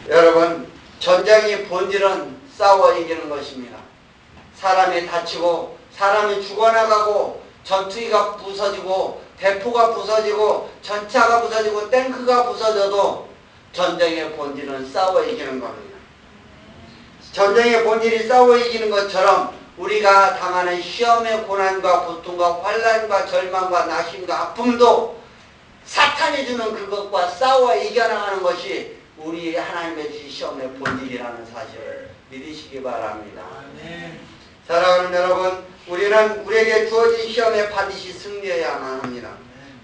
여러분, 전쟁의 본질은 싸워 이기는 것입니다. 사람이 다치고 사람이 죽어나가고 전투기가 부서지고 대포가 부서지고 전차가 부서지고 탱크가 부서져도 전쟁의 본질은 싸워 이기는 겁니다. 전쟁의 본질이 싸워 이기는 것처럼 우리가 당하는 시험의 고난과 고통과 환난과 절망과 낙심과 아픔도 사탄이 주는 그것과 싸워 이겨나가는 것이 우리 하나님의 주신 시험의 본질이라는 사실을 믿으시기 바랍니다. 사랑하는 여러분, 우리는 우리에게 주어진 시험에 반드시 승리해야만 합니다.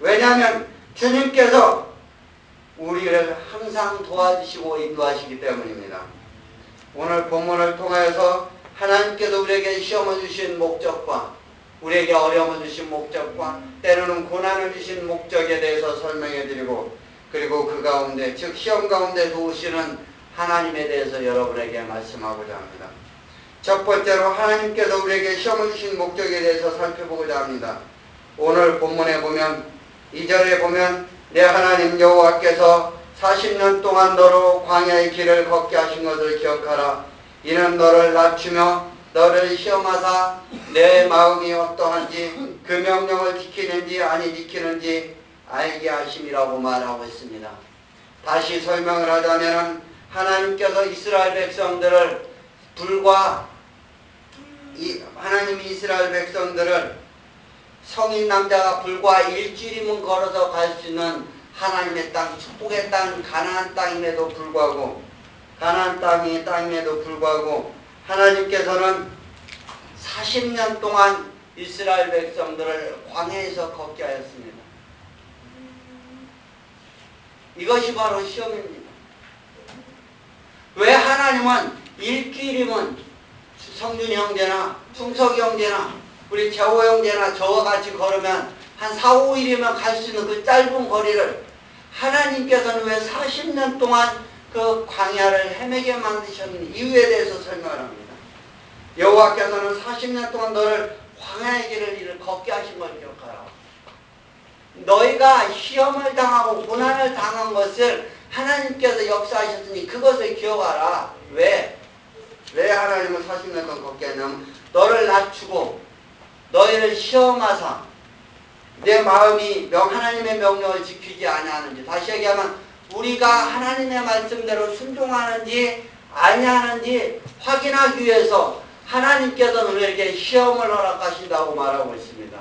왜냐하면 주님께서 우리를 항상 도와주시고 인도하시기 때문입니다. 오늘 본문을 통하여서 하나님께서 우리에게 시험을 주신 목적과 우리에게 어려움을 주신 목적과 때로는 고난을 주신 목적에 대해서 설명해 드리고, 그리고 그 가운데 즉 시험 가운데 도우시는 하나님에 대해서 여러분에게 말씀하고자 합니다. 첫 번째로 하나님께서 우리에게 시험을 주신 목적에 대해서 살펴보고자 합니다. 오늘 본문에 보면 2절에 보면 내 하나님 여호와께서 40년 동안 너로 광야의 길을 걷게 하신 것을 기억하라. 이는 너를 낮추며 너를 시험하사 내 마음이 어떠한지 그 명령을 지키는지 아니 지키는지 알게 하심이라고 말하고 있습니다. 다시 설명을 하자면 하나님께서 이스라엘 백성들을 하나님이 이스라엘 백성들을 성인 남자가 불과 일주일이면 걸어서 갈 수 있는 하나님의 땅, 축복의 땅, 가나안 땅임에도 불구하고 하나님께서는 40년 동안 이스라엘 백성들을 광야에서 걷게 하였습니다. 이것이 바로 시험입니다. 왜 하나님은 일주일이면 성준이 형제나 충석이 형제나 우리 재호 형제나 저와 같이 걸으면 한 4, 5일이면 갈 수 있는 그 짧은 거리를 하나님께서는 왜 40년 동안 그 광야를 헤매게 만드셨는 이유에 대해서 설명을 합니다. 여호와께서는 40년 동안 너를 광야의 길을 걷게 하신 걸 기억하라. 너희가 시험을 당하고 고난을 당한 것을 하나님께서 역사하셨으니 그것을 기억하라. 왜 하나님은 40년 동안 걷게 했냐면 너를 낮추고 너희를 시험하사 내 마음이 하나님의 명령을 지키지 아니하는지, 다시 얘기하면 우리가 하나님의 말씀대로 순종하는지 아니하는지 확인하기 위해서 하나님께서는 우리에게 시험을 허락하신다고 말하고 있습니다.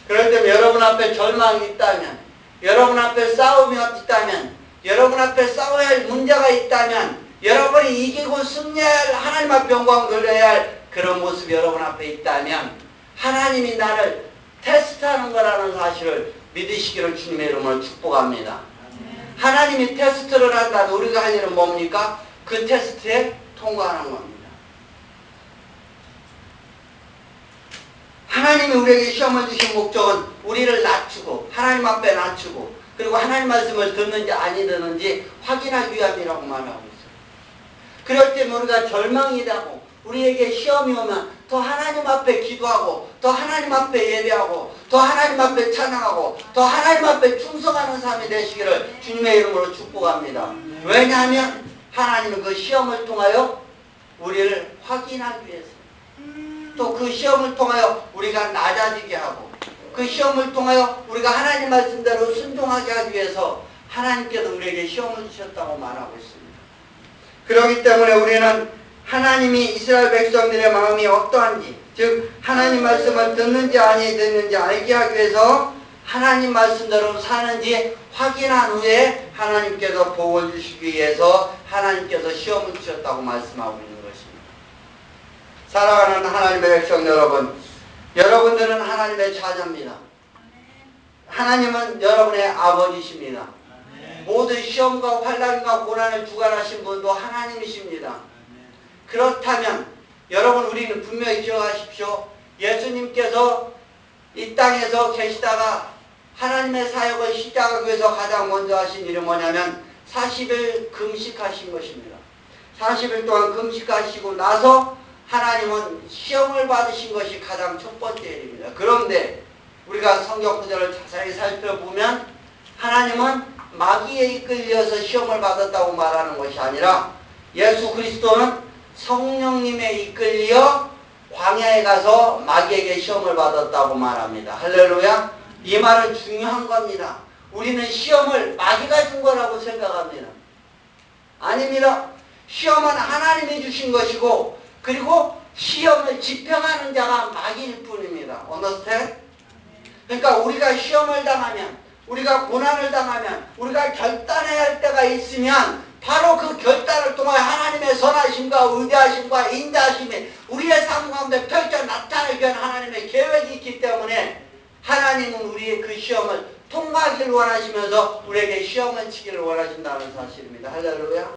그럴 때 여러분 앞에 절망이 있다면, 여러분 앞에 싸움이 있다면, 여러분 앞에 싸워야 할 문제가 있다면, 여러분이 이기고 승리할 하나님 앞에 영광 돌려야 할 그런 모습이 여러분 앞에 있다면 하나님이 나를 테스트하는 거라는 사실을 믿으시기를 주님의 이름으로 축복합니다. 하나님이 테스트를 한다면 우리가 할 일은 뭡니까? 그 테스트에 통과하는 겁니다. 하나님이 우리에게 시험을 주신 목적은 우리를 낮추고 하나님 앞에 낮추고 그리고 하나님 말씀을 듣는지 아니 듣는지 확인하기 위함이라고 말하고 있어요. 그럴 때 우리가 절망이 되고 우리에게 시험이 오면 더 하나님 앞에 기도하고 더 하나님 앞에 예배하고 더 하나님 앞에 찬양하고 더 하나님 앞에 충성하는 삶이 되시기를 주님의 이름으로 축복합니다. 왜냐하면 하나님은 그 시험을 통하여 우리를 확인하기 위해서, 또 그 시험을 통하여 우리가 낮아지게 하고 그 시험을 통하여 우리가 하나님 말씀대로 순종하게 하기 위해서 하나님께서 우리에게 시험을 주셨다고 말하고 있습니다. 그렇기 때문에 우리는 하나님이 이스라엘 백성들의 마음이 어떠한지, 즉 하나님 말씀을 듣는지 아니 듣는지 알게 하기 위해서 하나님 말씀대로 사는지 확인한 후에 하나님께서 복을 주시기 위해서 하나님께서 시험을 주셨다고 말씀하고 있는 것입니다. 사랑하는 하나님의 백성 여러분, 여러분들은 하나님의 자녀입니다. 하나님은 여러분의 아버지십니다. 모든 시험과 환난과 고난을 주관하신 분도 하나님이십니다. 그렇다면 여러분, 우리는 분명히 기억하십시오. 예수님께서 이 땅에서 계시다가 하나님의 사역을 시작하기 위해서 가장 먼저 하신 일은 뭐냐면 40일 금식하신 것입니다. 40일 동안 금식하시고 나서 하나님은 시험을 받으신 것이 가장 첫 번째 일입니다. 그런데 우리가 성경 구절을 자세히 살펴보면 하나님은 마귀에 이끌려서 시험을 받았다고 말하는 것이 아니라 예수 그리스도는 성령님에 이끌려 광야에 가서 마귀에게 시험을 받았다고 말합니다. 할렐루야. 이 말은 중요한 겁니다. 우리는 시험을 마귀가 준 거라고 생각합니다. 아닙니다. 시험은 하나님이 주신 것이고 그리고 시험을 집행하는 자가 마귀일 뿐입니다. understand? 그러니까 우리가 시험을 당하면, 우리가 고난을 당하면, 우리가 결단해야 할 때가 있으면 바로 그 결단을 통해 하나님의 선하심과 의대하심과 인자하심이 우리의 삶 가운데 펼쳐 나타나기 위한 하나님의 계획이 있기 때문에 하나님은 우리의 그 시험을 통과하기를 원하시면서 우리에게 시험을 치기를 원하신다는 사실입니다. 할렐루야.